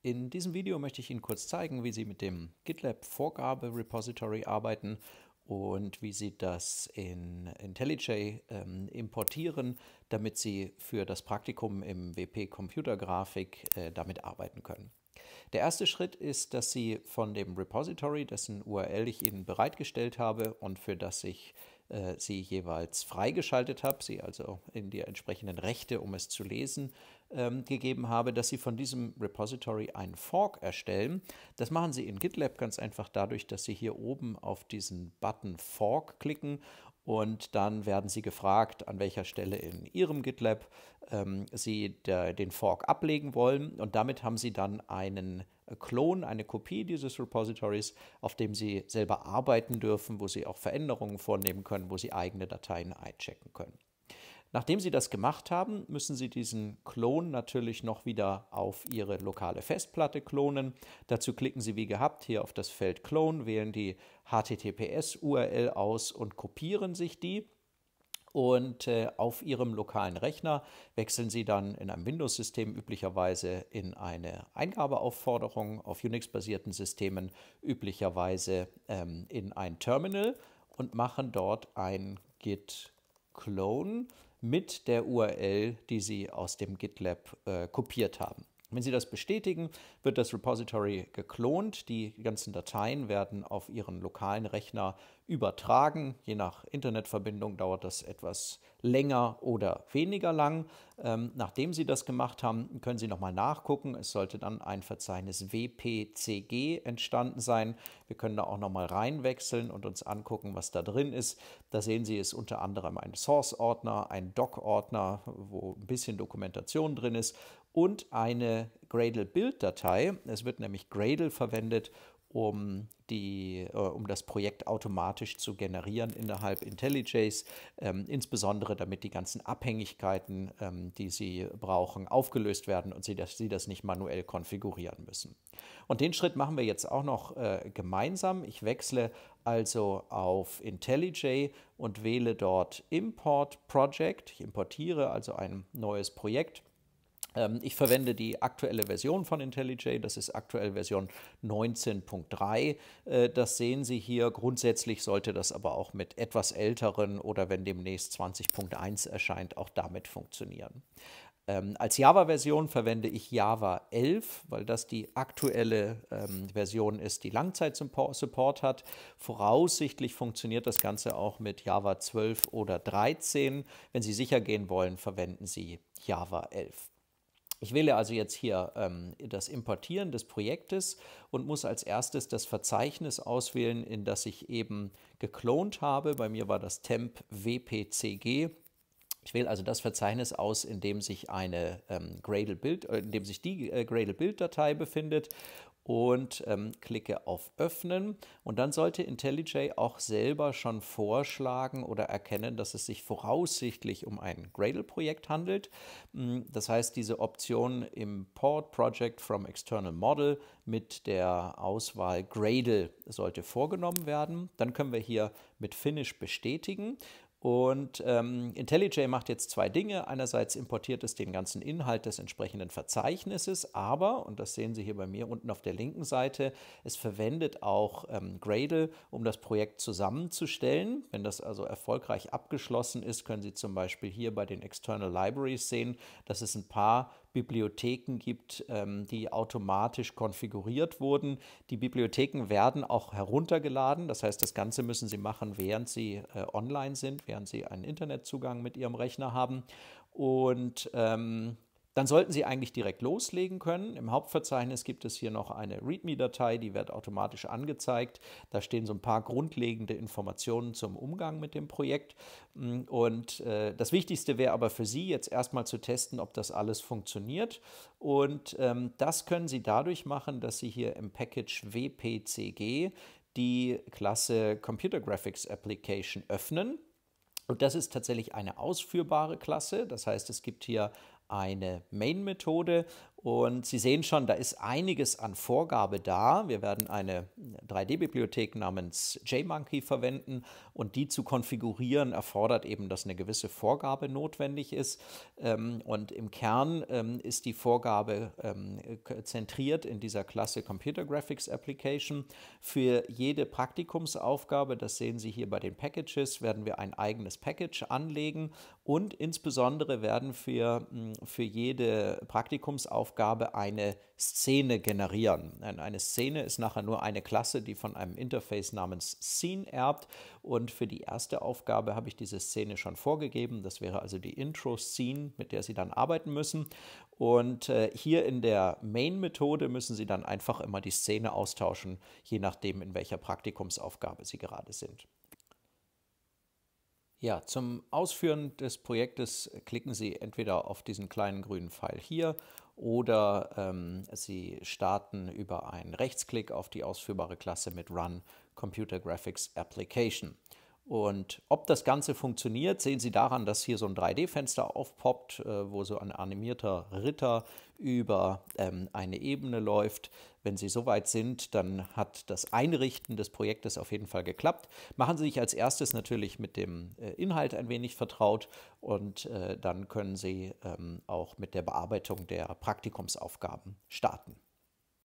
In diesem Video möchte ich Ihnen kurz zeigen, wie Sie mit dem GitLab Vorgabe-Repository arbeiten und wie Sie das in IntelliJ importieren, damit Sie für das Praktikum im WP Computergrafik damit arbeiten können. Der erste Schritt ist, dass Sie von dem Repository, dessen URL ich Ihnen bereitgestellt habe und für das ich Sie jeweils freigeschaltet habe, Sie also in die entsprechenden Rechte, um es zu lesen, gegeben habe, dass Sie von diesem Repository einen Fork erstellen. Das machen Sie in GitLab ganz einfach dadurch, dass Sie hier oben auf diesen Button Fork klicken und dann werden Sie gefragt, an welcher Stelle in Ihrem GitLab Sie den Fork ablegen wollen, und damit haben Sie dann einen Klon, eine Kopie dieses Repositories, auf dem Sie selber arbeiten dürfen, wo Sie auch Veränderungen vornehmen können, wo Sie eigene Dateien einchecken können. Nachdem Sie das gemacht haben, müssen Sie diesen Klon natürlich noch wieder auf Ihre lokale Festplatte klonen. Dazu klicken Sie wie gehabt hier auf das Feld Clone, wählen die HTTPS-URL aus und kopieren sich die. Und auf Ihrem lokalen Rechner wechseln Sie dann in einem Windows-System üblicherweise in eine Eingabeaufforderung, auf Unix-basierten Systemen üblicherweise in ein Terminal und machen dort ein git-clone mit der URL, die Sie aus dem GitLab kopiert haben. Wenn Sie das bestätigen, wird das Repository geklont. Die ganzen Dateien werden auf Ihren lokalen Rechner übertragen. Je nach Internetverbindung dauert das etwas länger oder weniger lang. Nachdem Sie das gemacht haben, können Sie nochmal nachgucken. Es sollte dann ein Verzeichnis wp-cg entstanden sein. Wir können da auch nochmal reinwechseln und uns angucken, was da drin ist. Da sehen Sie, ist unter anderem ein Source-Ordner, ein Doc-Ordner, wo ein bisschen Dokumentation drin ist, und eine Gradle-Build-Datei. Es wird nämlich Gradle verwendet, um das Projekt automatisch zu generieren innerhalb IntelliJs, insbesondere damit die ganzen Abhängigkeiten, die Sie brauchen, aufgelöst werden und Sie das nicht manuell konfigurieren müssen. Und den Schritt machen wir jetzt auch noch gemeinsam. Ich wechsle also auf IntelliJ und wähle dort Import Project. Ich importiere also ein neues Projekt. Ich verwende die aktuelle Version von IntelliJ, das ist aktuell Version 19.3. Das sehen Sie hier. Grundsätzlich sollte das aber auch mit etwas älteren oder wenn demnächst 20.1 erscheint, auch damit funktionieren. Als Java-Version verwende ich Java 11, weil das die aktuelle Version ist, die Langzeit-Support hat. Voraussichtlich funktioniert das Ganze auch mit Java 12 oder 13. Wenn Sie sicher gehen wollen, verwenden Sie Java 11. Ich wähle also jetzt hier das Importieren des Projektes und muss als erstes das Verzeichnis auswählen, in das ich eben geklont habe. Bei mir war das temp wp-cg. Ich wähle also das Verzeichnis aus, in dem sich die Gradle-Build-Datei befindet, und klicke auf Öffnen. Und dann sollte IntelliJ auch selber schon vorschlagen oder erkennen, dass es sich voraussichtlich um ein Gradle-Projekt handelt. Das heißt, diese Option Import Project from External Model mit der Auswahl Gradle sollte vorgenommen werden. Dann können wir hier mit Finish bestätigen. Und IntelliJ macht jetzt zwei Dinge. Einerseits importiert es den ganzen Inhalt des entsprechenden Verzeichnisses, aber, und das sehen Sie hier bei mir unten auf der linken Seite, es verwendet auch Gradle, um das Projekt zusammenzustellen. Wenn das also erfolgreich abgeschlossen ist, können Sie zum Beispiel hier bei den External Libraries sehen, dass es ein paar Bibliotheken gibt, die automatisch konfiguriert wurden. Die Bibliotheken werden auch heruntergeladen. Das heißt, das Ganze müssen Sie machen, während Sie online sind, während Sie einen Internetzugang mit Ihrem Rechner haben. Und dann sollten Sie eigentlich direkt loslegen können. Im Hauptverzeichnis gibt es hier noch eine README-Datei, die wird automatisch angezeigt. Da stehen so ein paar grundlegende Informationen zum Umgang mit dem Projekt. Und das Wichtigste wäre aber für Sie jetzt erstmal zu testen, ob das alles funktioniert. Und das können Sie dadurch machen, dass Sie hier im Package wp-cg die Klasse Computergrafik Application öffnen. Und das ist tatsächlich eine ausführbare Klasse. Das heißt, es gibt hier eine Main-Methode und Sie sehen schon, da ist einiges an Vorgabe da. Wir werden eine 3D-Bibliothek namens JMonkey verwenden, und die zu konfigurieren erfordert eben, dass eine gewisse Vorgabe notwendig ist, und im Kern ist die Vorgabe zentriert in dieser Klasse Computer Graphics Application. Für jede Praktikumsaufgabe, das sehen Sie hier bei den Packages, werden wir ein eigenes Package anlegen, und insbesondere werden für jede Praktikumsaufgabe eine Szene generieren. Eine Szene ist nachher nur eine Klasse, die von einem Interface namens Scene erbt, und für die erste Aufgabe habe ich diese Szene schon vorgegeben. Das wäre also die Intro-Scene, mit der Sie dann arbeiten müssen. Und hier in der Main-Methode müssen Sie dann einfach immer die Szene austauschen, je nachdem, in welcher Praktikumsaufgabe Sie gerade sind. Ja, zum Ausführen des Projektes klicken Sie entweder auf diesen kleinen grünen Pfeil hier oder Sie starten über einen Rechtsklick auf die ausführbare Klasse mit Run Computer Graphics Application. Und ob das Ganze funktioniert, sehen Sie daran, dass hier so ein 3D-Fenster aufpoppt, wo so ein animierter Ritter über eine Ebene läuft. Wenn Sie soweit sind, dann hat das Einrichten des Projektes auf jeden Fall geklappt. Machen Sie sich als erstes natürlich mit dem Inhalt ein wenig vertraut, und dann können Sie auch mit der Bearbeitung der Praktikumsaufgaben starten.